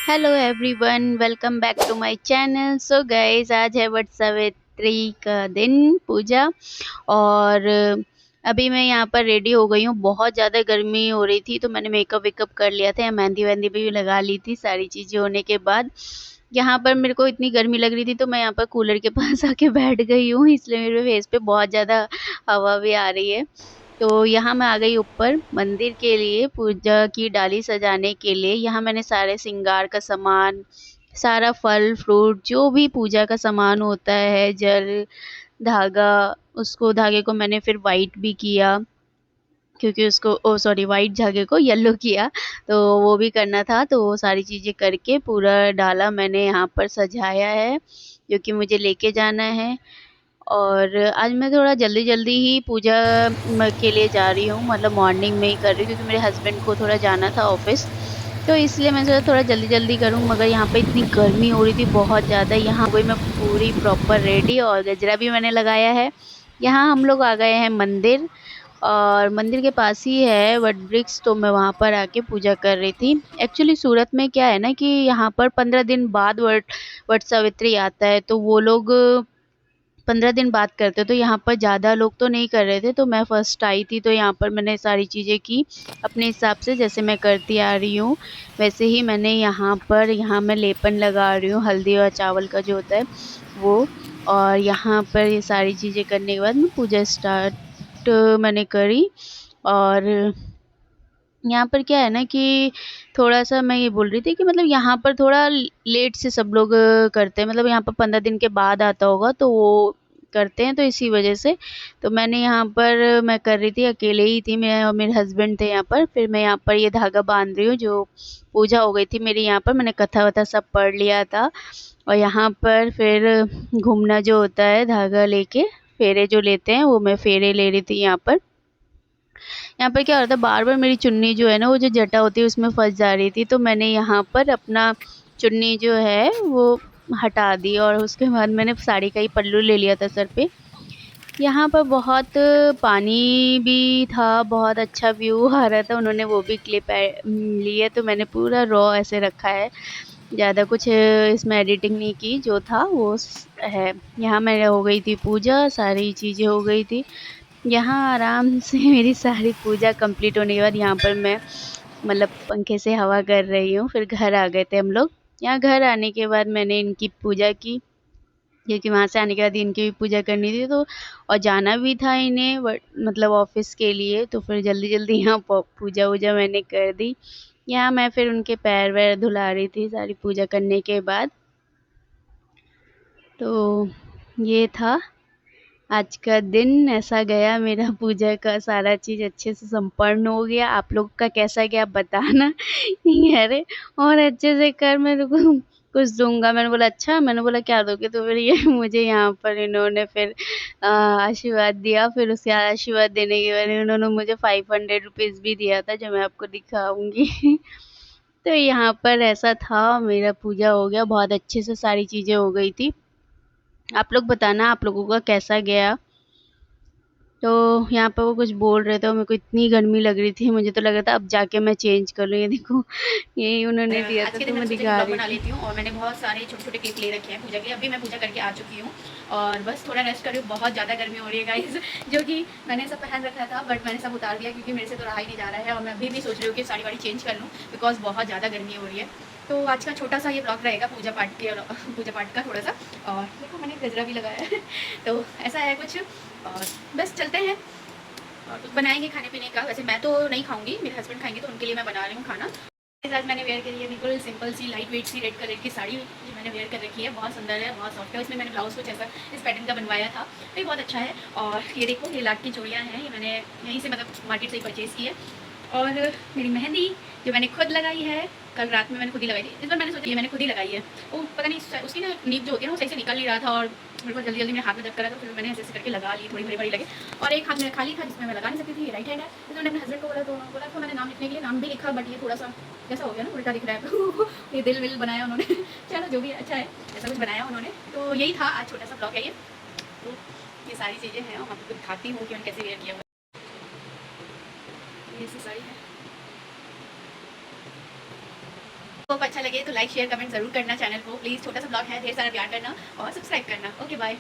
Hello everyone, welcome back to my channel. So guys, आज है वट सावित्री का दिन, पूजा। और अभी मैं यहाँ पर रेडी हो गई हूँ। बहुत ज़्यादा गर्मी हो रही थी तो मैंने मेकअप वेकअप कर लिया था, मेहंदी वेहंदी भी लगा ली थी। सारी चीज़ें होने के बाद यहाँ पर मेरे को इतनी गर्मी लग रही थी तो मैं यहाँ पर कूलर के पास आके बैठ गई हूँ, इसलिए मेरे फेस पे बहुत ज़्यादा हवा भी आ रही है। तो यहाँ मैं आ गई ऊपर मंदिर के लिए, पूजा की डाली सजाने के लिए। यहाँ मैंने सारे श्रृंगार का सामान, सारा फल फ्रूट, जो भी पूजा का सामान होता है, जल, धागा, उसको धागे को मैंने फिर वाइट भी किया, क्योंकि उसको वाइट धागे को येलो किया, तो वो भी करना था। तो वो सारी चीज़ें करके पूरा डाला मैंने यहाँ पर सजाया है, जो कि मुझे लेके जाना है। और आज मैं थोड़ा जल्दी-जल्दी ही पूजा के लिए जा रही हूँ, मतलब मॉर्निंग में ही कर रही हूँ, क्योंकि मेरे हस्बैंड को थोड़ा जाना था ऑफ़िस। तो इसलिए मैं सोचा थोड़ा जल्दी-जल्दी करूँ, मगर यहाँ पे इतनी गर्मी हो रही थी बहुत ज़्यादा। यहाँ हो गई मैं पूरी प्रॉपर रेडी, और गजरा भी मैंने लगाया है। यहाँ हम लोग आ गए हैं मंदिर, और मंदिर के पास ही है वट वृक्ष, तो मैं वहाँ पर आके पूजा कर रही थी। एक्चुअली सूरत में क्या है ना कि यहाँ पर 15 दिन बाद वट वट सावित्री आता है, तो वो लोग 15 दिन बाद करते, तो यहाँ पर ज़्यादा लोग तो नहीं कर रहे थे। तो मैं फर्स्ट आई थी, तो यहाँ पर मैंने सारी चीज़ें की अपने हिसाब से, जैसे मैं करती आ रही हूँ वैसे ही मैंने यहाँ मैं लेपन लगा रही हूँ, हल्दी और चावल का जो होता है वो। और यहाँ पर ये सारी चीज़ें करने के बाद मैं पूजा स्टार्ट मैंने करी। और यहाँ पर क्या है ना कि थोड़ा-सा मैं ये बोल रही थी कि मतलब यहाँ पर थोड़ा लेट से सब लोग करते हैं, मतलब यहाँ पर 15 दिन के बाद आता होगा तो वो करते हैं, तो इसी वजह से। तो मैंने यहाँ पर मैं कर रही थी, अकेले ही थी मैं और मेरे हस्बैंड थे यहाँ पर। फिर मैं यहाँ पर ये धागा बाँध रही हूँ, जो पूजा हो गई थी मेरी यहाँ पर, मैंने कथा-वथा सब पढ़ लिया था। और यहाँ पर फिर घूमना जो होता है धागा लेके, फेरे जो लेते हैं, वो मैं फेरे ले रही थी यहाँ पर। यहाँ पर क्या हो रहा था, बार-बार मेरी चुन्नी जो है ना, वो जो जटा होती है उसमें फँस जा रही थी, तो मैंने यहाँ पर अपना चुन्नी जो है वो हटा दी, और उसके बाद मैंने साड़ी का ही पल्लू ले लिया था सर पे। यहाँ पर बहुत पानी भी था, बहुत अच्छा व्यू आ रहा था, उन्होंने वो भी क्लिप ली है, तो मैंने पूरा रॉ ऐसे रखा है, ज़्यादा कुछ इसमें एडिटिंग नहीं की, जो था वो है। यहाँ मेरे हो गई थी पूजा, सारी चीज़ें हो गई थी। यहाँ आराम से मेरी सारी पूजा कंप्लीट होने के बाद यहाँ पर मैं मतलब पंखे से हवा कर रही हूँ। फिर घर आ गए थे हम लोग। यहाँ घर आने के बाद मैंने इनकी पूजा की, क्योंकि वहाँ से आने के बाद इनकी भी पूजा करनी थी, तो और जाना भी था इन्हें मतलब ऑफिस के लिए, तो फिर जल्दी-जल्दी यहाँ पूजा-वूजा मैंने कर दी। यहाँ मैं फिर उनके पैर वैर धुला रही थी सारी पूजा करने के बाद। तो ये था आज का दिन, ऐसा गया मेरा। पूजा का सारा चीज़ अच्छे से संपन्न हो गया। आप लोग का कैसा गया बताना। कह रहे और अच्छे से कर, मेरे को कुछ दूँगा। मैंने बोला अच्छा, मैंने बोला क्या दोगे? तो फिर ये मुझे यहाँ पर इन्होंने फिर आशीर्वाद दिया। फिर उसके आशीर्वाद देने के बाद इन्होंने मुझे 500 रुपीज़ भी दिया था, जो मैं आपको दिखाऊँगी। तो यहाँ पर ऐसा था, मेरा पूजा हो गया, बहुत अच्छे से सारी चीज़ें हो गई थी। आप लोग बताना आप लोगों का कैसा गया? तो यहाँ पे वो कुछ बोल रहे थे और मेरे को इतनी गर्मी लग रही थी, मुझे तो लग रहा था अब जाके मैं चेंज कर लूँ। ये देखो, यही उन्होंने दिया आज था के तो दिन मैं मैंने सोचा कि दिखा ब्लॉग रही बना थी। लेती हूँ और मैंने बहुत सारे छोटे-छोटे क्लिप ले रखे हैं पूजा के लिए। अभी मैं पूजा करके आ चुकी हूँ और बस थोड़ा रेस्ट कर रही हूँ। बहुत ज़्यादा गर्मी हो रही है गाइस, जो कि मैंने सब पहन रखा था बट मैंने सब उतार दिया क्योंकि मेरे से तो रहा ही नहीं जा रहा है। और मैं अभी भी सोच रही हूँ कि साड़ी-वाड़ी चेंज कर लूँ बिकॉज़ बहुत ज़्यादा गर्मी हो रही है। तो आज का छोटा सा ये ब्लॉग रहेगा पूजा पाठ के, पूजा पाठ का थोड़ा सा। और देखो मैंने गजरा भी लगाया है तो ऐसा है कुछ। और बस चलते हैं और कुछ बनाएँगे खाने-पीने का। वैसे मैं तो नहीं खाऊँगी, मेरे हस्बैंड खाएँगे, तो उनके लिए मैं बना रही हूँ खाना। आज मैंने वेयर करी है बिल्कुल सिंपल सी लाइट वेट सी रेड कलर की साड़ी, जो मैंने वेयर कर रखी है। बहुत सुंदर है, बहुत सॉफ्ट है। इसमें मैंने ब्लाउज़ कुछ ऐसा इस पैटर्न का बनवाया था, तो ये बहुत अच्छा है। और ये देखो, ये लाख की चूड़ियाँ हैं, ये मैंने यहीं से मतलब मार्केट से ही परचेज़ की है। और मेरी मेहंदी जो मैंने खुद लगाई है, कल रात में मैंने खुद ही लगाई थी। इस बार मैंने सोचा ये मैंने खुद ही लगाई है। वो पता नहीं उसकी ना नीब जो होती है ना, वो सही से निकल नहीं रहा था और मेरे को जल्दी-जल्दी मेरे हाथ में दर्द कर रहा था, तो फिर मैंने ऐसे-ऐसे करके लगा ली, थोड़ी बड़ी-बड़ी लगे। और एक हाथ मेरा खाली था जिसमें मैं लगा नहीं सकती थी, ये राइट हैंड है। तो मैंने अपने हस्बैंड को बोला, तो बोला तो मैंने नाम लिखने के लिए नाम भी लिखा, बट ये थोड़ा-सा कैसा हो गया ना, उल्टा दिख रहा है। तो ये दिल-विल बनाया उन्होंने। चलो जो भी है, अच्छा है, ऐसा कुछ बनाया उन्होंने। तो यही था आज छोटा-सा ब्लॉग है ये। तो ये सारी चीज़ें हैं और मैं आपको दिखाती हूँ कि मैंने कैसे वेयर किया हुआ है। ये ऐसी साड़ी है। होप अच्छा लगे तो लाइक शेयर कमेंट जरूर करना चैनल को प्लीज़। छोटा सा ब्लॉग है, ढेर सारा प्यार करना और सब्सक्राइब करना। Okay bye.